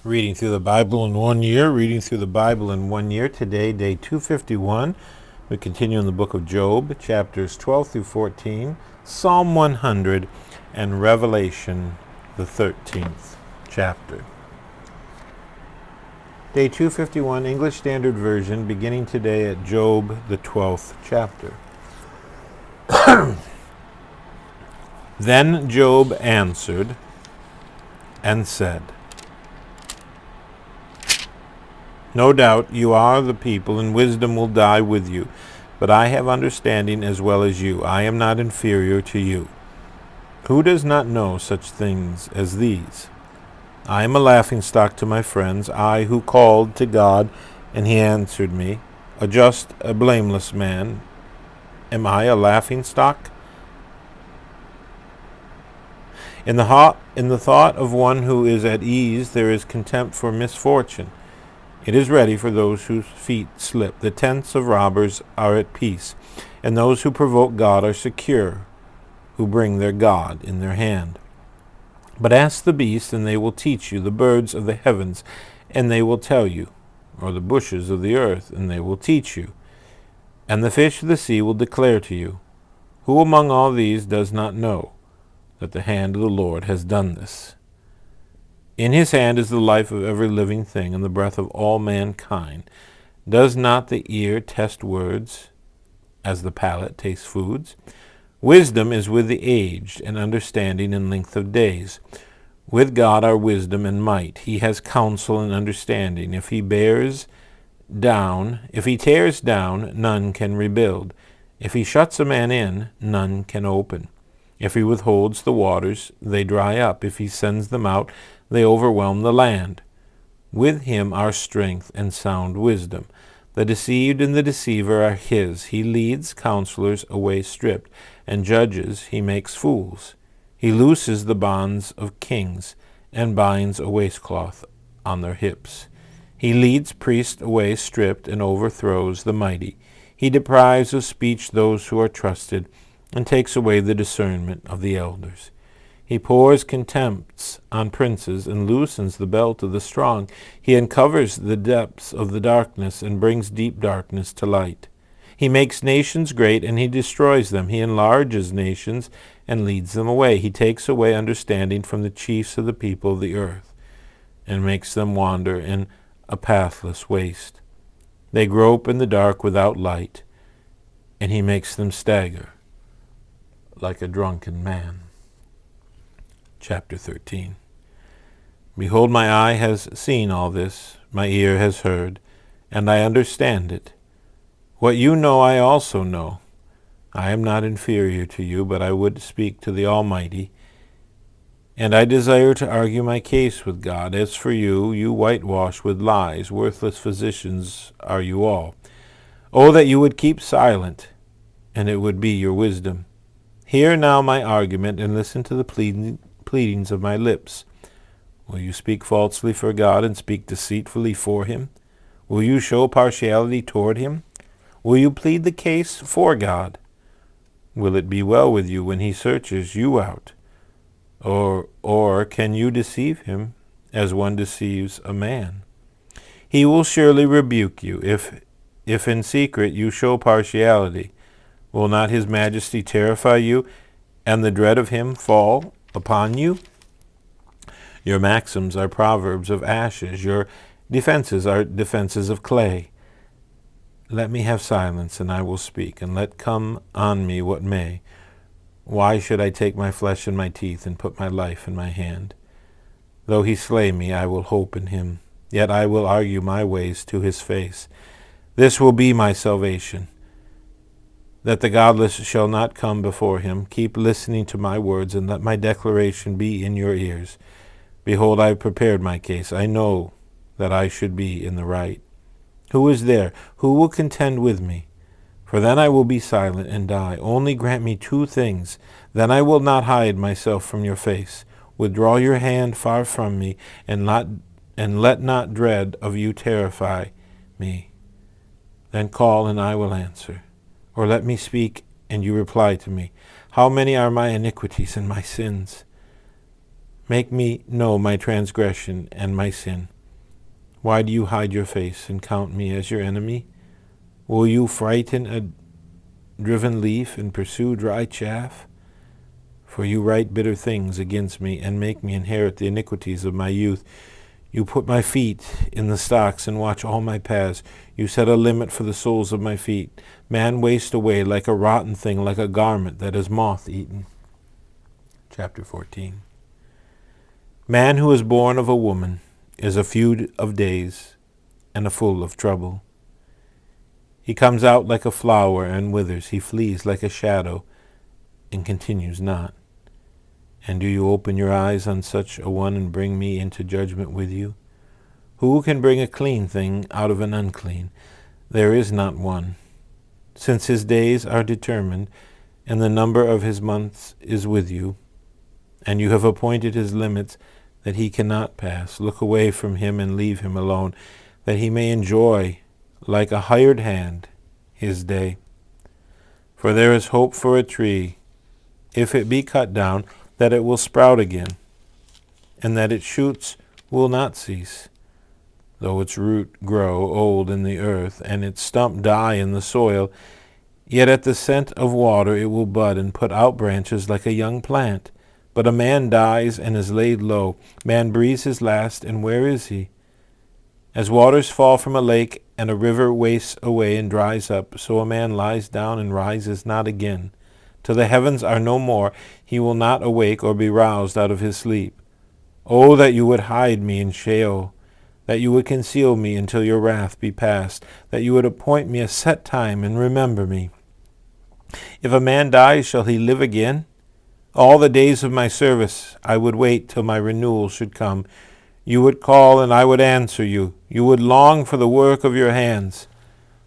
Reading through the Bible in 1 year. Today, day 251. We continue in the book of Job, chapters 12 through 14, Psalm 100, and Revelation, the 13th chapter. Day 251, English Standard Version, beginning today at Job, the 12th chapter. Then Job answered and said, No doubt you are the people, and wisdom will die with you. But I have understanding as well as you. I am not inferior to you. Who does not know such things as these? I am a laughingstock to my friends, I who called to God, and he answered me. A just, a blameless man. Am I a laughingstock? In the thought of one who is at ease, there is contempt for misfortune. It is ready for those whose feet slip. The tents of robbers are at peace, and those who provoke God are secure, who bring their God in their hand. But ask the beasts, and they will teach you, the birds of the heavens, and they will tell you, or the bushes of the earth, and they will teach you, and the fish of the sea will declare to you. Who among all these does not know that the hand of the Lord has done this? In his hand is the life of every living thing, and the breath of all mankind. Does not the ear test words, as the palate tastes foods? Wisdom is with the aged, and understanding in length of days. With God are wisdom and might. He has counsel and understanding. If he tears down, none can rebuild. If he shuts a man in, none can open. If he withholds the waters, they dry up. If he sends them out, they overwhelm the land. With him are strength and sound wisdom. The deceived and the deceiver are his. He leads counselors away stripped, and judges he makes fools. He looses the bonds of kings, and binds a waistcloth on their hips. He leads priests away stripped, and overthrows the mighty. He deprives of speech those who are trusted, and takes away the discernment of the elders. He pours contempts on princes, and loosens the belt of the strong. He uncovers the depths of the darkness, and brings deep darkness to light. He makes nations great, and he destroys them. He enlarges nations, and leads them away. He takes away understanding from the chiefs of the people of the earth, and makes them wander in a pathless waste. They grope in the dark without light, and he makes them stagger like a drunken man. Chapter 13. Behold, my eye has seen all this, my ear has heard, and I understand it. What you know I also know. I am not inferior to you, but I would speak to the Almighty, and I desire to argue my case with God. As for you, you whitewash with lies, worthless physicians are you all. Oh, that you would keep silent, and it would be your wisdom. Hear now my argument, and listen to the pleadings of my lips. Will you speak falsely for God and speak deceitfully for him? Will you show partiality toward him? Will you plead the case for God? Will it be well with you when he searches you out? Or can you deceive him as one deceives a man? He will surely rebuke you if in secret you show partiality. Will not his majesty terrify you, and the dread of him fall upon you? Your maxims are proverbs of ashes. Your defenses are defenses of clay. Let me have silence, and I will speak, and let come on me what may. Why should I take my flesh in my teeth, and put my life in my hand? Though he slay me, I will hope in him. Yet I will argue my ways to his face. This will be my salvation, that the godless shall not come before him. Keep listening to my words, and let my declaration be in your ears. Behold, I have prepared my case. I know that I should be in the right. Who is there? Who will contend with me? For then I will be silent and die. Only grant me two things. Then I will not hide myself from your face. Withdraw your hand far from me, and let not dread of you terrify me. Then call, and I will answer. Or let me speak, and you reply to me. How many are my iniquities and my sins? Make me know my transgression and my sin. Why do you hide your face and count me as your enemy? Will you frighten a driven leaf and pursue dry chaff? For you write bitter things against me and make me inherit the iniquities of my youth. You put my feet in the stocks and watch all my paths. You set a limit for the soles of my feet. Man wastes away like a rotten thing, like a garment that is moth-eaten. Chapter 14. Man who is born of a woman is a few of days and a full of trouble. He comes out like a flower and withers. He flees like a shadow and continues not. And do you open your eyes on such a one and bring me into judgment with you? Who can bring a clean thing out of an unclean? There is not one. Since his days are determined, and the number of his months is with you, and you have appointed his limits that he cannot pass, look away from him and leave him alone, that he may enjoy, like a hired hand, his day. For there is hope for a tree, if it be cut down, that it will sprout again, and that its shoots will not cease. Though its root grow old in the earth, and its stump die in the soil, yet at the scent of water it will bud and put out branches like a young plant. But a man dies and is laid low. Man breathes his last, and where is he? As waters fall from a lake, and a river wastes away and dries up, so a man lies down and rises not again. Till the heavens are no more, he will not awake or be roused out of his sleep. Oh, that you would hide me in Sheol, that you would conceal me until your wrath be past, that you would appoint me a set time and remember me. If a man dies, shall he live again? All the days of my service I would wait till my renewal should come. You would call, and I would answer you. You would long for the work of your hands.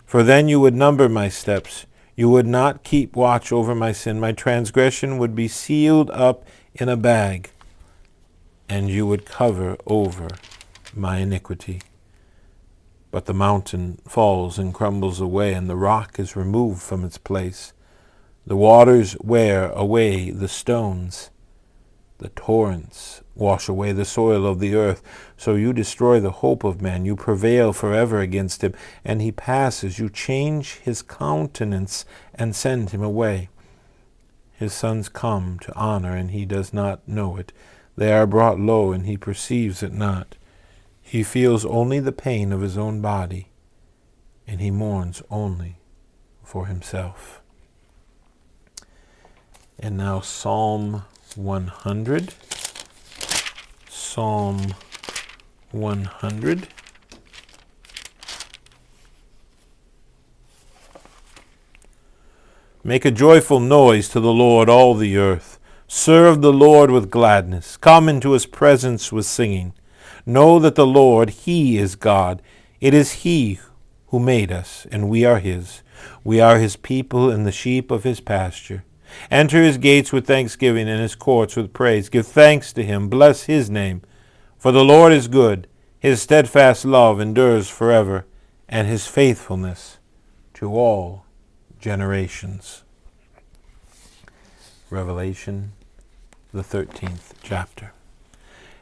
For then you would number my steps. You would not keep watch over my sin. My transgression would be sealed up in a bag, and you would cover over my iniquity. But the mountain falls and crumbles away, and the rock is removed from its place. The waters wear away the stones. The torrents wash away the soil of the earth. So you destroy the hope of man. You prevail forever against him, and he passes. You change his countenance and send him away. His sons come to honor, and he does not know it. They are brought low, and he perceives it not. He feels only the pain of his own body, and he mourns only for himself. And now Psalm 100. Psalm 100. Make a joyful noise to the Lord, all the earth. Serve the Lord with gladness. Come into his presence with singing. Know that the Lord, he is God. It is he who made us, and we are his. We are his people and the sheep of his pasture. Enter his gates with thanksgiving and his courts with praise. Give thanks to him. Bless his name. For the Lord is good. His steadfast love endures forever, and his faithfulness to all generations. Revelation, the 13th chapter.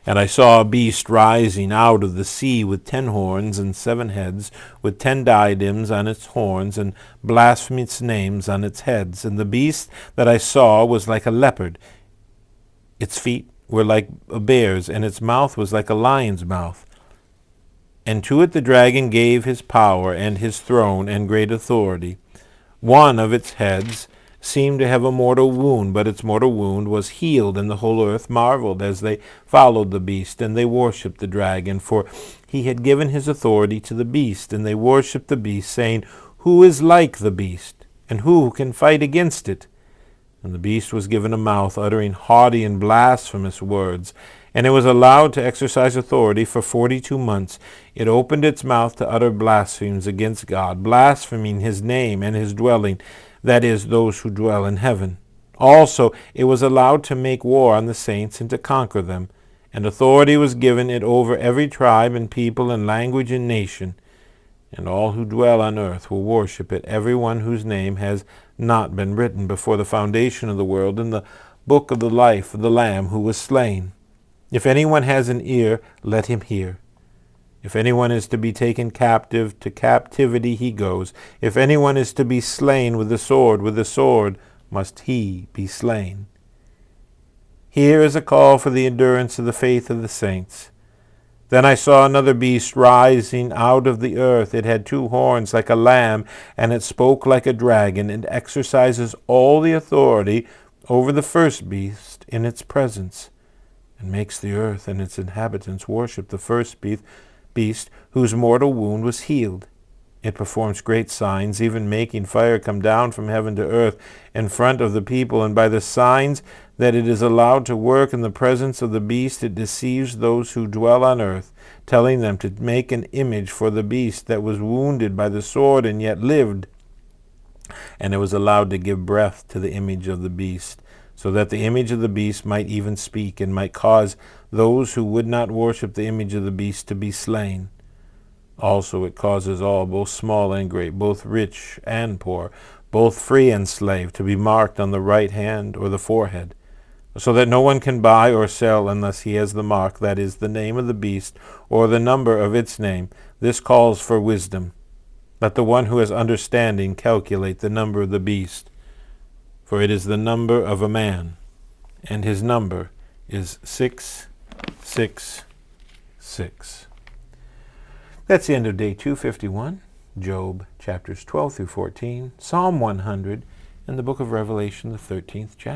And I saw a beast rising out of the sea with 10 horns and 7 heads, with 10 diadems on its horns and blasphemous names on its heads. And the beast that I saw was like a leopard. Its feet were like a bear's, and its mouth was like a lion's mouth. And to it the dragon gave his power and his throne and great authority. One of its heads seemed to have a mortal wound, but its mortal wound was healed, and the whole earth marveled as they followed the beast, and they worshipped the dragon, for he had given his authority to the beast, and they worshipped the beast, saying, Who is like the beast, and who can fight against it? And the beast was given a mouth, uttering haughty and blasphemous words, and it was allowed to exercise authority for 42 months. It opened its mouth to utter blasphemies against God, blaspheming his name and his dwelling, that is, those who dwell in heaven. Also, it was allowed to make war on the saints and to conquer them, and authority was given it over every tribe and people and language and nation. And all who dwell on earth will worship it, every one whose name has not been written before the foundation of the world in the book of the life of the Lamb who was slain. If anyone has an ear, let him hear. If anyone is to be taken captive, to captivity he goes. If anyone is to be slain with the sword must he be slain. Here is a call for the endurance of the faith of the saints. Then I saw another beast rising out of the earth. It had 2 horns like a lamb, and it spoke like a dragon, and exercises all the authority over the first beast in its presence, and makes the earth and its inhabitants worship the first beast whose mortal wound was healed. It performs great signs, even making fire come down from heaven to earth in front of the people, and by the signs that it is allowed to work in the presence of the beast, it deceives those who dwell on earth, telling them to make an image for the beast that was wounded by the sword and yet lived. And it was allowed to give breath to the image of the beast, so that the image of the beast might even speak, and might cause those who would not worship the image of the beast to be slain. Also it causes all, both small and great, both rich and poor, both free and slave, to be marked on the right hand or the forehead, so that no one can buy or sell unless he has the mark, that is, the name of the beast, or the number of its name. This calls for wisdom. Let the one who has understanding calculate the number of the beast, for it is the number of a man, and his number is 666. That's the end of day 251, Job chapters 12 through 14, Psalm 100, and the book of Revelation, the 13th chapter.